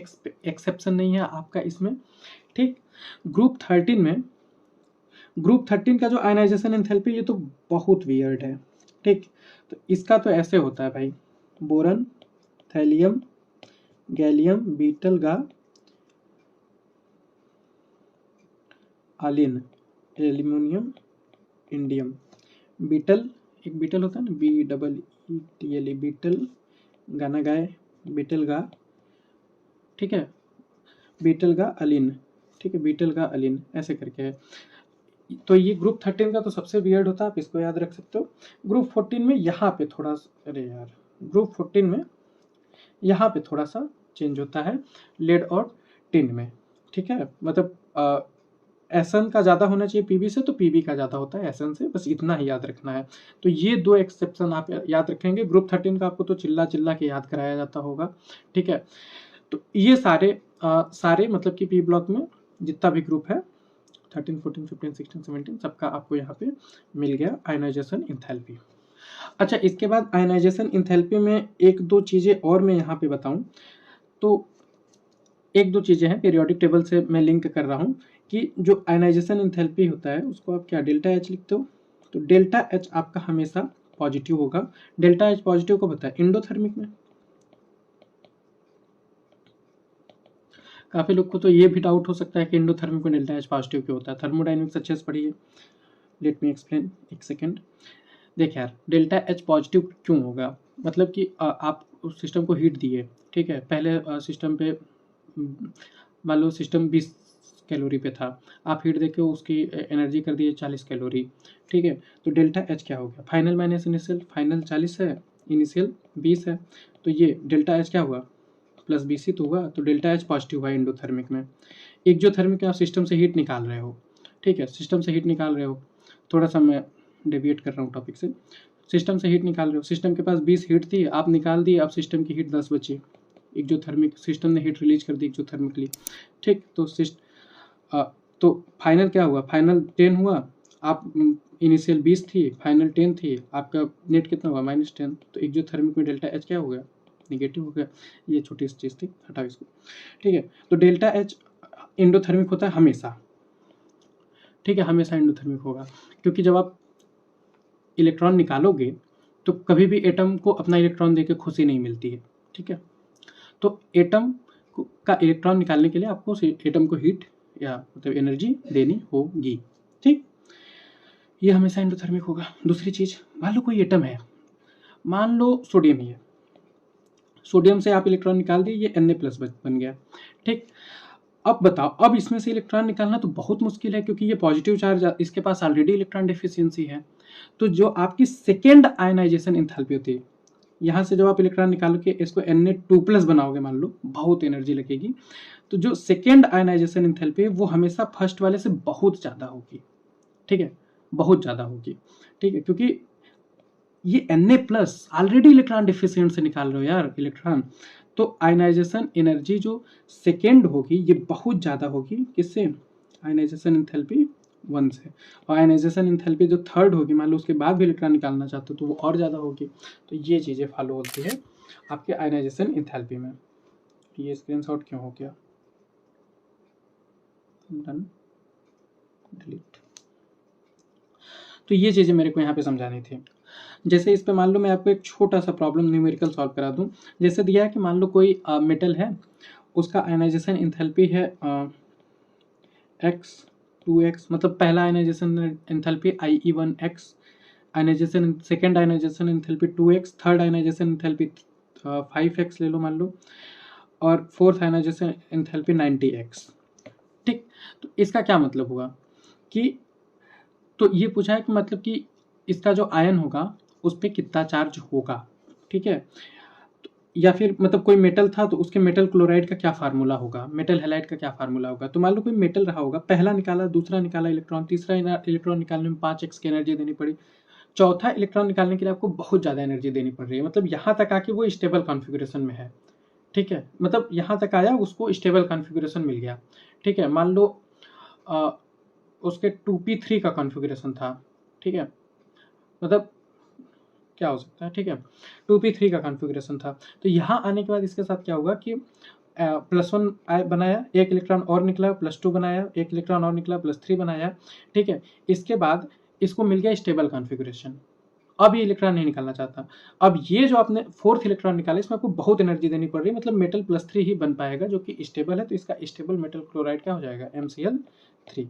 एक्सेप्शन नहीं है आपका इसमें, ठीक। ग्रुप 13 का जो आयनाइजेशन एंथैल्पी, ये तो बहुत वियर्ड है, ठीक। तो इसका तो ऐसे होता है भाई, बोरन, थैलियम, गैलियम, बीटल, गा, आलिन, एल्यूमिनियम, इंडियम, बीटल, एक बीटल होता है ना, BEETLE, बीटल, गाना गाए, बीटल गा, ठीक है, बीटल गा अलिन, ठीक है, बीटल गा अलिन, ऐसे करके है। तो ये ग्रुप 13 का तो सबसे वियर्ड होता है, आप इसको याद रख सकते हो। ग्रुप 14 में यहाँ पे थोड़ा, अरे यार, ग्रुप 14 में यहाँ पे थोड़ा सा चेंज होता है लेड और टिन में, ठीक है, मतलब एसन का ज़्यादा होना चाहिए पीबी से, तो पीबी का ज़्यादा होता है एसन से, बस इतना ही याद रखना है। तो ये दो एक्सेप्शन आप याद रखेंगे। ग्रुप 13 का आपको तो चिल्ला चिल्ला के याद कराया जाता होगा, ठीक है। तो ये सारे मतलब कि पी ब्लॉक में जितना भी ग्रुप है 13, 14, 15, 16, 17 सबका आपको यहाँ पे मिल गया आयनाइजेशन इंथैल्पी। अच्छा, इसके बाद आयनाइजेशन इंथैल्पी में एक दो चीज़ें और मैं यहाँ पे बताऊँ तो एक दो चीज़ें हैं, पीरियोडिक टेबल से मैं लिंक कर रहा हूँ कि जो आयनाइजेशन इंथैल्पी होता है उसको आप क्या डेल्टा एच लिखते हो, तो डेल्टा एच आपका हमेशा पॉजिटिव होगा। डेल्टा एच पॉजिटिव को पता है इंडोथर्मिक में। काफ़ी लोग को तो ये भी डाउट हो सकता है कि इंडोथर्मिक में डेल्टा एच पॉजिटिव क्यों होता है। थर्मोडायनेमिक्स अच्छे से पढ़िए, लेट मी एक्सप्लेन, एक सेकेंड। देख यार, डेल्टा एच पॉजिटिव क्यों होगा, मतलब कि आप उस सिस्टम को हीट दिए, ठीक है, पहले सिस्टम पे मान लो सिस्टम 20 कैलोरी पे था, आप हीट देके उसकी एनर्जी कर दिए 40 कैलोरी, ठीक है, तो डेल्टा एच क्या हो गया, फाइनल माइनस इनिशियल, फाइनल 40 है, इनिशियल 20 है, तो ये डेल्टा एच क्या हुआ, प्लस 20 ही तो हुआ, तो डेल्टा एच पॉजिटिव हुआ इंडोथर्मिक में। एक्जोथर्मिक में आप सिस्टम से हीट निकाल रहे हो, ठीक है, सिस्टम से हीट निकाल रहे हो, थोड़ा सा मैं डेविएट कर रहा हूँ टॉपिक से। सिस्टम से हीट निकाल रहे हो, सिस्टम के पास 20 हीट थी, आप निकाल दी, अब सिस्टम की हीट 10 बची, एक्जोथर्मिक, सिस्टम ने हीट रिलीज कर दी एक्जोथर्मिकली, ठीक, तो फाइनल क्या हुआ, फाइनल 10 हुआ, आप इनिशियल 20 थी, फाइनल 10 थी, आपका नेट कितना हुआ, -10, तो एक्जोथर्मिक में डेल्टा एच क्या हो गया, निगेटिव हो गया। ये छोटी सी चीज़ थी, हटाओ इसको, ठीक है। तो डेल्टा एच इंडोथर्मिक होता है हमेशा, ठीक है, हमेशा इंडोथर्मिक होगा, क्योंकि जब आप इलेक्ट्रॉन निकालोगे तो कभी भी एटम को अपना इलेक्ट्रॉन देके खुशी नहीं मिलती है, ठीक है। तो एटम का इलेक्ट्रॉन निकालने के लिए आपको एटम को हीट या मतलब एनर्जी देनी होगी, ठीक, ये हमेशा इंडोथर्मिक होगा। दूसरी चीज़, मान लो कोई एटम है, मान लो सोडियम ही है, सोडियम से आप इलेक्ट्रॉन निकाल दिए, ये Na+ बन गया, ठीक। अब बताओ, अब इसमें से इलेक्ट्रॉन निकालना तो बहुत मुश्किल है, क्योंकि ये पॉजिटिव चार्ज, इसके पास ऑलरेडी इलेक्ट्रॉन डेफिशिएंसी है। तो जो आपकी सेकेंड आयनाइजेशन इंथैल्पी होती है, यहाँ से जब आप इलेक्ट्रॉन निकाल के इसको Na2+ बनाओगे, मान लो बहुत एनर्जी लगेगी, तो जो सेकेंड आयनाइजेशन इंथैल्पी है वो हमेशा फर्स्ट वाले से बहुत ज़्यादा होगी, ठीक है, बहुत ज़्यादा होगी, ठीक है, क्योंकि ये Na+ ऑलरेडी इलेक्ट्रॉन डिफिशिएंट से निकाल रहे हो यार इलेक्ट्रॉन, तो आयनाइजेशन एनर्जी जो सेकेंड होगी ये बहुत ज़्यादा होगी, किससे, आयनाइजेशन इंथैल्पी 1 से, और आयनाइजेशन इंथैल्पी जो थर्ड होगी, मान लो उसके बाद भी इलेक्ट्रॉन निकालना चाहते हो तो वो और ज़्यादा होगी। तो ये चीज़ें फॉलो होती है आपके आयनाइजेशन इंथैल्पी में। ये स्क्रीनशॉट क्यों हो गया, डन, डिलीट। तो ये चीज़ें मेरे को यहाँ पे समझानी थी। जैसे इस पे मान लो मैं आपको एक छोटा सा प्रॉब्लम न्यूमेरिकल सॉल्व करा दूं। जैसे दिया है कि मान लो कोई मेटल है, उसका आयनाइजेशन इंथैल्पी है x 2x, मतलब पहला ionisation enthalpy IE1x, ionisation second ionisation enthalpy 2x, third ionisation enthalpy 5x ले लो मान लो, और फोर्थ आयनाइजेशन इंथैल्पी 90x, ठीक। तो इसका क्या मतलब हुआ कि, तो ये पूछा है कि मतलब कि इसका जो आयन होगा उस पर कितना चार्ज होगा, ठीक है, या फिर मतलब कोई मेटल था तो उसके मेटल क्लोराइड का क्या फार्मूला होगा, मेटल हैलाइड का क्या फार्मूला होगा। तो मान लो कोई मेटल रहा होगा, पहला निकाला, दूसरा निकाला इलेक्ट्रॉन, तीसरा इलेक्ट्रॉन निकालने में 5x की एनर्जी देनी पड़ी, चौथा इलेक्ट्रॉन निकालने के लिए आपको बहुत ज़्यादा एनर्जी देनी पड़ रही है, मतलब यहाँ तक आके वो स्टेबल कॉन्फ़िगरेशन में है, ठीक है, मतलब यहाँ तक आया, उसको स्टेबल कॉन्फ़िगरेशन मिल गया, ठीक है। मान लो उसके 2p3 का कॉन्फ़िगरेशन था, ठीक है, मतलब क्या हो सकता है, ठीक है, 2p3 का कॉन्फ़िगरेशन था। तो यहाँ आने के बाद इसके साथ क्या होगा कि +1 बनाया, एक इलेक्ट्रॉन और निकला, +2 बनाया, एक इलेक्ट्रॉन और निकला, +3 बनाया, ठीक है। इसके बाद इसको मिल गया स्टेबल कॉन्फ़िगरेशन, अब ये इलेक्ट्रॉन नहीं निकालना चाहता। अब ये जो आपने फोर्थ इलेक्ट्रॉन निकाला, इसमें आपको बहुत एनर्जी देनी पड़ रही है, मतलब मेटल +3 ही बन पाएगा जो कि स्टेबल है, तो इसका स्टेबल मेटल क्लोराइड क्या हो जाएगा, MCl3।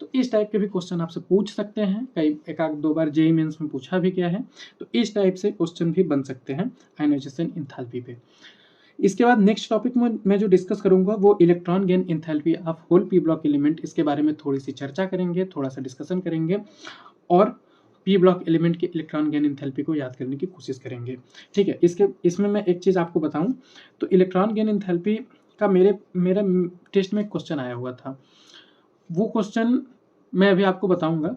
तो इस टाइप के भी क्वेश्चन आपसे पूछ सकते हैं, कई एक आध दो बार जेईई मेंस में पूछा भी गया है। तो इस टाइप से क्वेश्चन भी बन सकते हैं आयनाइजेशन एंथैल्पी पे। इसके बाद नेक्स्ट टॉपिक में मैं जो डिस्कस करूंगा वो electron gain enthalpy of whole P block element, इसके बारे में थोड़ी सी चर्चा करेंगे, थोड़ा सा डिस्कशन करेंगे और पी ब्लॉक एलिमेंट के इलेक्ट्रॉन गेन एंथैल्पी को याद करने की कोशिश करेंगे। ठीक है, इसमें मैं एक चीज़ आपको बताऊं तो इलेक्ट्रॉन गेन एंथैल्पी का मेरा टेस्ट में एक क्वेश्चन आया हुआ था। वो क्वेश्चन मैं अभी आपको बताऊंगा।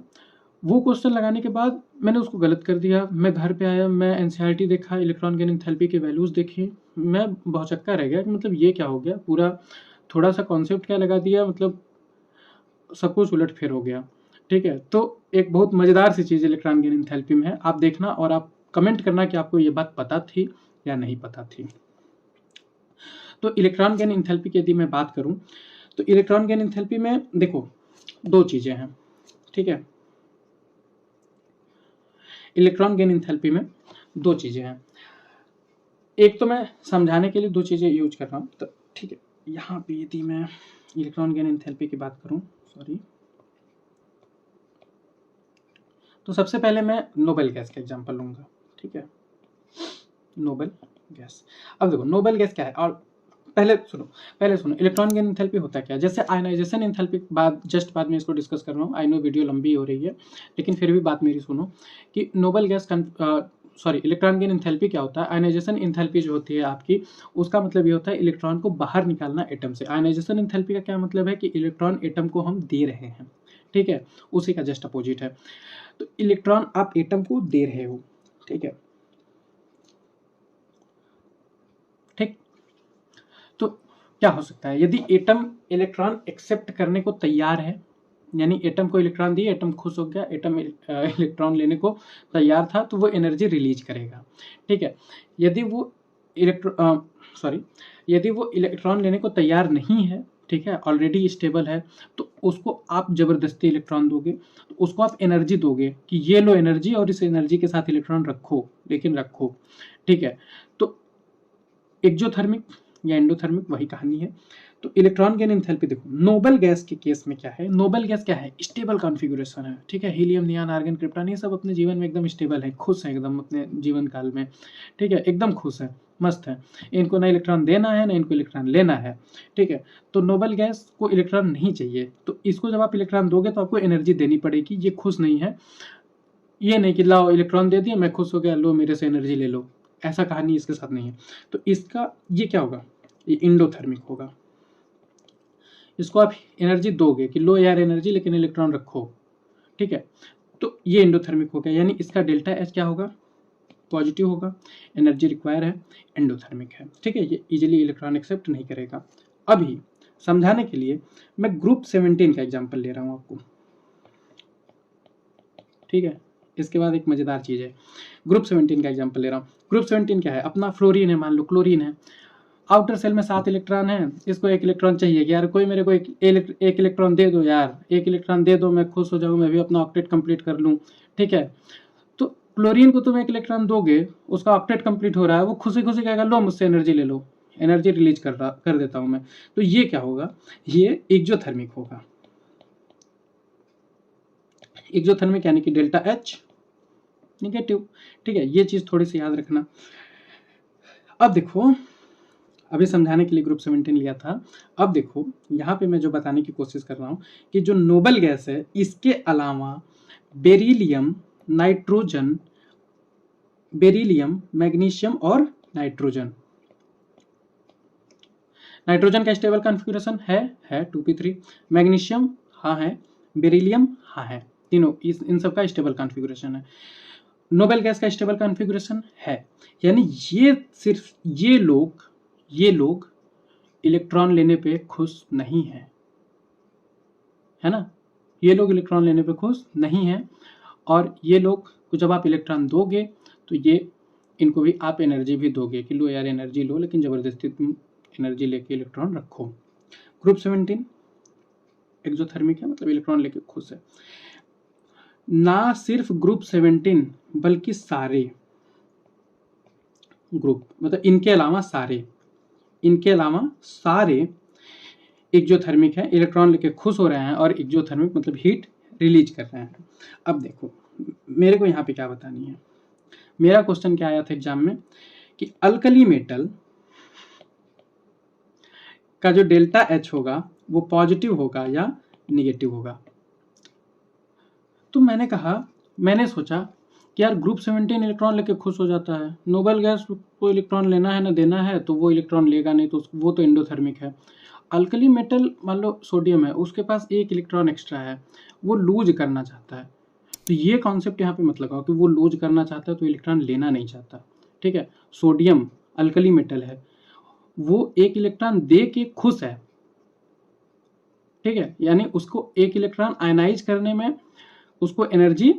वो क्वेश्चन लगाने के बाद मैंने उसको गलत कर दिया। मैं घर पे आया, मैं एनसीईआरटी देखा, इलेक्ट्रॉन गेन एंथैल्पी के वैल्यूज़ देखे, मैं भौचक्का रह गया कि मतलब ये क्या हो गया। पूरा थोड़ा सा कॉन्सेप्ट क्या लगा दिया, मतलब सब कुछ उलट फेर हो गया। ठीक है, तो एक बहुत मज़ेदार सी चीज़ इलेक्ट्रॉन गेन एंथैल्पी में है, आप देखना और आप कमेंट करना कि आपको ये बात पता थी या नहीं पता थी। तो इलेक्ट्रॉन गेन एंथैल्पी की यदि मैं बात करूं तो इलेक्ट्रॉन गेन एंथैल्पी में देखो दो चीज़ें हैं। ठीक है, इलेक्ट्रॉन गेन एंथैल्पी में दो चीज़ें हैं। एक तो मैं समझाने के लिए दो चीज़ें यूज कर रहा हूँ। तो ठीक है, यहाँ पे यदि मैं इलेक्ट्रॉन गेन एंथैल्पी की बात करूँ, सॉरी, तो सबसे पहले मैं नोबेल गैस का एग्जांपल लूँगा। ठीक है, नोबेल गैस। अब देखो नोबेल गैस क्या है, और पहले सुनो इलेक्ट्रॉन गेन एंथैल्पी होता क्या है। जैसे आयनाइजेशन एंथैल्पी जस्ट बाद में इसको डिस्कस कर रहा हूँ। आई नो वीडियो लंबी हो रही है, लेकिन फिर भी बात मेरी सुनो कि noble gas electron gain enthalpy क्या होता है। आयनाइजेशन एंथैल्पी जो होती है आपकी, उसका मतलब ये होता है इलेक्ट्रॉन को बाहर निकालना एटम से। आयनाइजेशन एंथैल्पी का क्या मतलब है कि इलेक्ट्रॉन एटम को हम दे रहे हैं। ठीक है, उसी का जस्ट अपोजिट है। तो इलेक्ट्रॉन आप एटम को दे रहे हो। ठीक है, ठीक। तो क्या हो सकता है, यदि एटम इलेक्ट्रॉन एक्सेप्ट करने को तैयार है, यानी एटम को इलेक्ट्रॉन दिए, एटम खुश हो गया, एटम इलेक्ट्रॉन लेने को तैयार था, तो वो एनर्जी रिलीज करेगा। ठीक है, यदि वो यदि वो इलेक्ट्रॉन लेने को तैयार नहीं है, ठीक है, ऑलरेडी स्टेबल है, तो उसको आप जबरदस्ती इलेक्ट्रॉन दोगे, तो उसको आप एनर्जी दोगे कि ये लो एनर्जी और इस एनर्जी के साथ इलेक्ट्रॉन रखो, लेकिन रखो। ठीक है, तो एक्जोथर्मिक या एंडोथर्मिक वही कहानी है। तो इलेक्ट्रॉन गेन एंथैल्पी देखो नोबेल गैस के केस में क्या है, नोबेल गैस क्या है, स्टेबल कॉन्फ़िगरेशन है। ठीक है, हीलियम, नियॉन, आर्गन, क्रिप्टॉन, ये सब अपने जीवन में एकदम स्टेबल है, खुश है एकदम अपने जीवन काल में। ठीक है, एकदम खुश है, मस्त है, इनको ना इलेक्ट्रॉन देना है ना इनको इलेक्ट्रॉन लेना है। ठीक है, तो नोबेल गैस को इलेक्ट्रॉन नहीं चाहिए, तो इसको जब आप इलेक्ट्रॉन दोगे तो आपको एनर्जी देनी पड़ेगी। ये खुश नहीं है, ये नहीं कि लाओ इलेक्ट्रॉन दे दिया मैं खुश हो गया, लो मेरे से एनर्जी ले लो, ऐसा कहानी इसके साथ नहीं है। तो इसका ये क्या होगा, ये इंडोथर्मिक होगा। इसको आप एनर्जी दोगे कि लो यार एनर्जी, लेकिन इलेक्ट्रॉन रखो। ठीक है, तो ये इंडोथर्मिक हो गया, यानी इसका डेल्टा एच क्या होगा, पॉजिटिव होगा, एनर्जी रिक्वायर है, एंडोथर्मिक है। ठीक है, ये इजीली इलेक्ट्रॉन एक्सेप्ट नहीं करेगा। अभी समझाने के लिए मैं ग्रुप 17 का एग्जांपल ले रहा हूँ आपको। ठीक है, इसके बाद एक मजेदार चीज़ है, ग्रुप 17 का एग्जांपल ले रहा हूँ। ग्रुप 17 क्या है, अपना फ्लोरीन है, मान लो क्लोरीन है, आउटर सेल में 7 इलेक्ट्रॉन है, इसको 1 इलेक्ट्रॉन चाहिए कि यार कोई मेरे को एक इलेक्ट्रॉन दे दो यार, 1 इलेक्ट्रॉन दे दो, मैं खुश हो जाऊँ, मैं भी अपना ऑक्टेट कंप्लीट कर लूँ। ठीक है, तो क्लोरीन को तुम 1 इलेक्ट्रॉन दोगे, उसका ऑक्टेट कंप्लीट हो रहा है, वो खुशी खुशी कहेगा लो मुझसे एनर्जी ले लो, एनर्जी रिलीज कर देता हूँ मैं। तो ये क्या होगा, ये एक्सोथर्मिक होगा। एक्सोथर्मिक यानी कि डेल्टा एच निगेटिव। ठीक है, ये चीज़ थोड़ी सी याद रखना। अब देखो, अभी समझाने के लिए ग्रुप 17 लिया था। अब देखो यहाँ पे मैं जो बताने की कोशिश कर रहा हूँ कि जो नोबेल गैस है, इसके अलावा बेरिलियम, नाइट्रोजन, बेरिलियम, मैग्नीशियम और नाइट्रोजन। नाइट्रोजन का स्टेबल कॉन्फ़िगरेशन है 2p3, मैग्नीशियम हाँ है, बेरिलियम हाँ है, तीनों इन सब का स्टेबल कॉन्फ़िगरेशन है। नोबेल गैस का स्टेबल कॉन्फ़िगरेशन है, यानी ये सिर्फ ये लोग इलेक्ट्रॉन लेने पे खुश नहीं है ना, ये लोग इलेक्ट्रॉन लेने पे खुश नहीं है। और ये लोग को जब आप इलेक्ट्रॉन दोगे तो ये इनको भी आप एनर्जी भी दोगे कि लो यार एनर्जी लो, लेकिन ज़बरदस्ती तुम एनर्जी लेके इलेक्ट्रॉन रखो। ग्रुप 17 एक्सोथर्मिक है, मतलब इलेक्ट्रॉन लेके खुश है। ना सिर्फ ग्रुप 17 बल्कि सारे ग्रुप, मतलब इनके अलावा सारे एक्जोथर्मिक है, इलेक्ट्रॉन लेके खुश हो रहे हैं, और एक्जोथर्मिक मतलब हीट रिलीज कर रहे हैं। अब देखो मेरे को यहाँ पे क्या बतानी है, मेरा क्वेश्चन क्या आया था एग्जाम में कि अल्कली मेटल का जो डेल्टा एच होगा वो पॉजिटिव होगा या निगेटिव होगा। तो मैंने सोचा कि यार ग्रुप 17 इलेक्ट्रॉन लेके खुश हो जाता है, नोबल गैस को इलेक्ट्रॉन लेना है ना देना है, तो वो इलेक्ट्रॉन लेगा नहीं, तो वो तो एंडोथर्मिक है। अल्कली मेटल मान लो सोडियम है, उसके पास एक इलेक्ट्रॉन एक्स्ट्रा है, वो लूज करना चाहता है, तो ये कॉन्सेप्ट यहाँ पे मत लगाओ कि वो लूज करना चाहता है तो इलेक्ट्रॉन लेना नहीं चाहता। ठीक है, सोडियम अल्कली मेटल है, वो एक इलेक्ट्रॉन दे के खुश है। ठीक है, यानी उसको एक इलेक्ट्रॉन आयनाइज करने में उसको एनर्जी,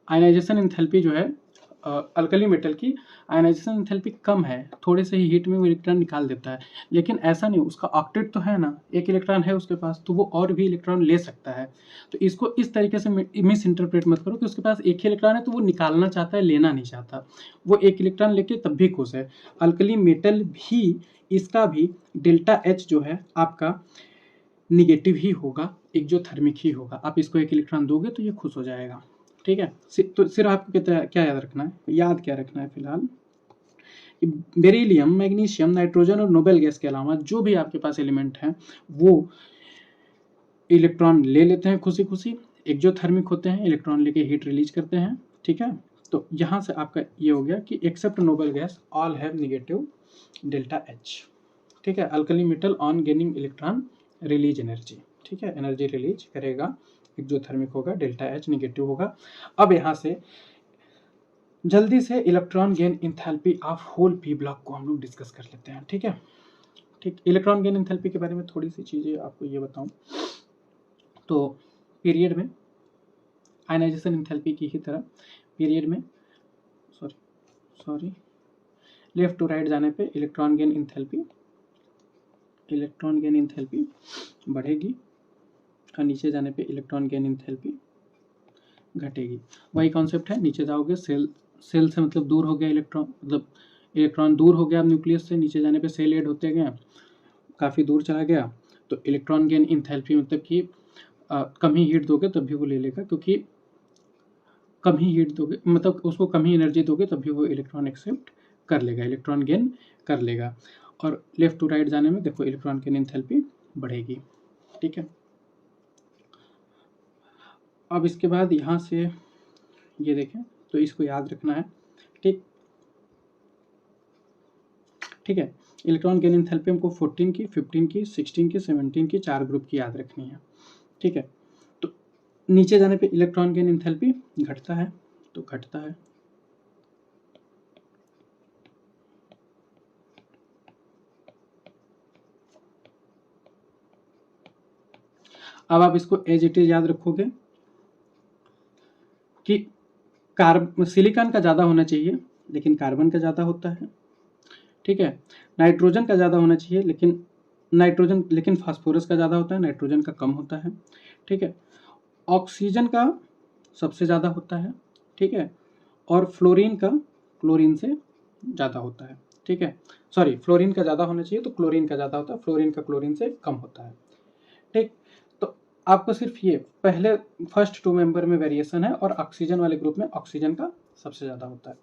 आयनाइजेशन एंथैल्पी जो है अल्कली मेटल की आयनाइजेशन एंथैल्पी कम है, थोड़े से ही हीट में वो इलेक्ट्रॉन निकाल देता है। लेकिन ऐसा नहीं, उसका ऑक्टेट तो है ना, एक इलेक्ट्रॉन है उसके पास, तो वो और भी इलेक्ट्रॉन ले सकता है। तो इसको इस तरीके से मिस इंटरप्रेट मत करो कि उसके पास एक ही इलेक्ट्रॉन है तो वो निकालना चाहता है, लेना नहीं चाहता। वो एक इलेक्ट्रॉन लेके तब भी खुश है। अल्कली मेटल भी, इसका भी डेल्टा एच जो है आपका निगेटिव ही होगा, एक्जोथर्मिक ही होगा। आप इसको एक इलेक्ट्रॉन दोगे तो ये खुश हो जाएगा। ठीक है, तो सिर्फ आपको क्या याद रखना है, याद क्या रखना है फिलहाल, बेरिलियम, मैग्नीशियम, नाइट्रोजन और नोबेल गैस के अलावा जो भी आपके पास एलिमेंट हैं वो इलेक्ट्रॉन ले लेते हैं खुशी खुशी, एक्जोथर्मिक होते हैं, इलेक्ट्रॉन लेके हीट रिलीज करते हैं। ठीक है, तो यहाँ से आपका ये हो गया कि except noble gas all have negative delta H. ठीक है, alkali metal on gaining electron release energy. ठीक है, एनर्जी रिलीज करेगा, एक्जोथर्मिक होगा, डेल्टा एच निगेटिव होगा। अब यहाँ से जल्दी से electron gain enthalpy of whole P block को हम लोग डिस्कस कर लेते हैं। ठीक है, ठीक, इलेक्ट्रॉन गेन इंथैल्पी के बारे में थोड़ी सी चीज़ें आपको ये बताऊं तो पीरियड में आयनाइजेशन इंथैल्पी की ही तरह पीरियड में सॉरी लेफ्ट टू राइट जाने पे इलेक्ट्रॉन गेन इंथैल्पी बढ़ेगी, और नीचे जाने पे इलेक्ट्रॉन गेन इंथैल्पी घटेगी। वही कॉन्सेप्ट है, नीचे जाओगे सेल से मतलब दूर हो गया इलेक्ट्रॉन, मतलब इलेक्ट्रॉन दूर हो गया न्यूक्लियस से, नीचे जाने पे सेल ऐड होते गए, काफ़ी दूर चला गया, तो इलेक्ट्रॉन गेन इंथैल्पी मतलब कि कम ही हीट दोगे तब भी वो ले लेगा, क्योंकि कम ही हीट दोगे मतलब उसको कम ही एनर्जी दोगे तब भी वो इलेक्ट्रॉन एक्सेप्ट कर लेगा, इलेक्ट्रॉन गेन कर लेगा। और लेफ्ट टू राइट जाने में देखो इलेक्ट्रॉन गेन इंथैल्पी बढ़ेगी। ठीक है, अब इसके बाद यहाँ से ये देखें तो इसको याद रखना है। ठीक है, इलेक्ट्रॉन गेन इंथैल्पी हमको 14 की, 15 की, 16 की, 17 की 4 ग्रुप की याद रखनी है। ठीक है, तो नीचे जाने पे इलेक्ट्रॉन गेन इंथैल्पी घटता है तो घटता है, अब आप इसको एज इट इज याद रखोगे कि सिलिकॉन का ज़्यादा होना चाहिए लेकिन कार्बन का ज़्यादा होता है। ठीक है, नाइट्रोजन का ज़्यादा होना चाहिए लेकिन फास्फोरस का ज़्यादा होता है, नाइट्रोजन का कम होता है। ठीक है, ऑक्सीजन का सबसे ज़्यादा होता है। ठीक है, और फ्लोरीन का क्लोरीन से ज़्यादा होता है। ठीक है, सॉरी, फ्लोरीन का ज़्यादा होना चाहिए तो क्लोरीन का ज़्यादा होता है, फ्लोरीन का क्लोरीन से कम होता है। ठीक, तो आपको सिर्फ ये पहले फर्स्ट 2 मेंबर में वेरिएशन है, और ऑक्सीजन वाले ग्रुप में ऑक्सीजन का सबसे ज़्यादा होता है।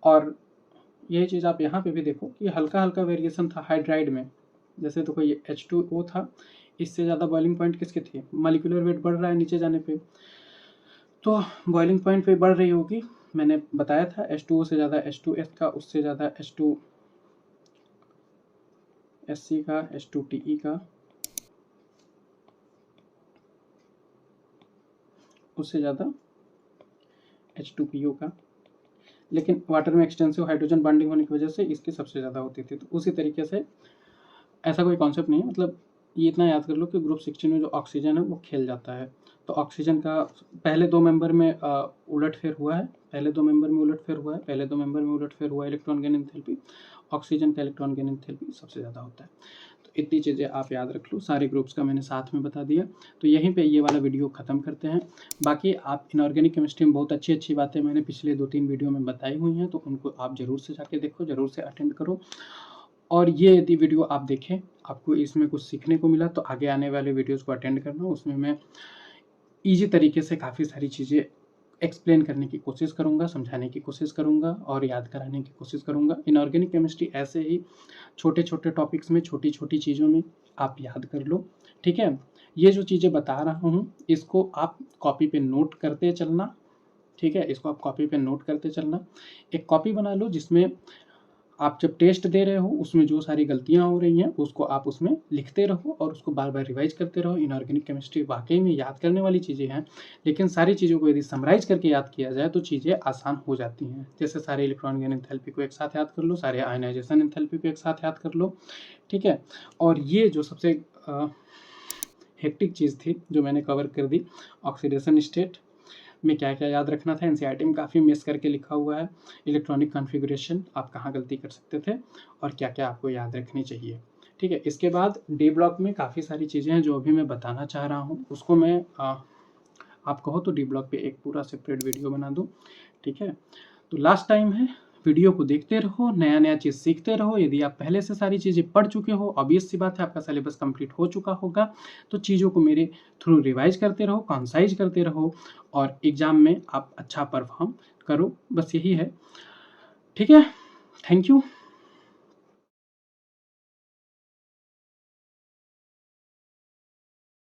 और यही चीज़ आप यहाँ पे भी देखो कि हल्का हल्का वेरिएशन था हाइड्राइड में, जैसे देखो ये H2O था, इससे ज़्यादा बॉइलिंग पॉइंट किसकी थी, मॉलिक्यूलर वेट बढ़ रहा है नीचे जाने पे, तो बॉइलिंग पॉइंट पे बढ़ रही होगी। मैंने बताया था H2O से ज़्यादा H2S का, उससे ज़्यादा H2SC का, H2TE का, उससे ज़्यादा H2PO का, लेकिन वाटर में एक्सटेंसिव हाइड्रोजन बॉन्डिंग होने की वजह से इसकी सबसे ज़्यादा होती थी। तो उसी तरीके से ऐसा कोई कॉन्सेप्ट नहीं है, मतलब ये इतना याद कर लो कि ग्रुप 16 में जो ऑक्सीजन है वो खेल जाता है। तो ऑक्सीजन का पहले 2 मेंबर में उलटफेर हुआ है, पहले 2 मेंबर में उलटफेर हुआ है इलेक्ट्रॉन गेन एंथैल्पी, ऑक्सीजन का इलेक्ट्रॉन गेन एंथैल्पी सबसे ज़्यादा होता है। तो इतनी चीज़ें आप याद रख लो, सारे ग्रुप्स का मैंने साथ में बता दिया। तो यहीं पे ये वाला वीडियो ख़त्म करते हैं। बाकी आप इनऑर्गेनिक केमिस्ट्री में बहुत अच्छी अच्छी बातें मैंने पिछले 2-3 वीडियो में बताई हुई हैं, तो उनको आप ज़रूर से जाके देखो, ज़रूर से अटेंड करो। और ये यदि वीडियो आप देखें, आपको इसमें कुछ सीखने को मिला, तो आगे आने वाले वीडियोज़ को अटेंड करना। उसमें मैं ईज़ी तरीके से काफ़ी सारी चीज़ें एक्सप्लेन करने की कोशिश करूँगा, समझाने की कोशिश करूँगा और याद कराने की कोशिश करूँगा। इनऑर्गेनिक केमिस्ट्री ऐसे ही छोटे-छोटे टॉपिक्स में, छोटी-छोटी चीज़ों में आप याद कर लो, ठीक है? ये जो चीज़ें बता रहा हूँ, इसको आप कॉपी पे नोट करते चलना, ठीक है? इसको आप कॉपी पे नोट करते चलना। एक कॉपी बना लो जिसमें आप जब टेस्ट दे रहे हो, उसमें जो सारी गलतियाँ हो रही हैं, उसको आप उसमें लिखते रहो और उसको बार-बार रिवाइज़ करते रहो। इनऑर्गेनिक केमिस्ट्री वाक़ई में याद करने वाली चीज़ें हैं, लेकिन सारी चीज़ों को यदि समराइज़ करके याद किया जाए, तो चीज़ें आसान हो जाती हैं। जैसे सारे इलेक्ट्रॉन गेन एंथैल्पी को एक साथ याद कर लो, सारे आयनाइज़ेशन एंथैल्पी को एक साथ याद कर लो, ठीक है? और ये जो सबसे हेक्टिक चीज़ थी, जो मैंने कवर कर दी, ऑक्सीडेशन स्टेट में क्या-क्या याद रखना था। एनसीईआरटी में काफ़ी मिस करके लिखा हुआ है। इलेक्ट्रॉनिक कॉन्फ़िगरेशन, आप कहाँ गलती कर सकते थे और क्या-क्या आपको याद रखनी चाहिए, ठीक है? इसके बाद डी ब्लॉक में काफ़ी सारी चीज़ें हैं जो अभी मैं बताना चाह रहा हूँ, उसको मैं आप कहो तो डी ब्लॉक पे एक पूरा सेपरेट वीडियो बना दूँ, ठीक है? तो लास्ट टाइम है, वीडियो को देखते रहो, नया-नया चीज़ सीखते रहो। यदि आप पहले से सारी चीज़ें पढ़ चुके हो, ऑब्वियस सी बात है आपका सिलेबस कंप्लीट हो चुका होगा, तो चीज़ों को मेरे थ्रू रिवाइज़ करते रहो, कंसाइज़ करते रहो और एग्ज़ाम में आप अच्छा परफ़ॉर्म करो, बस यही है। ठीक है? Thank you.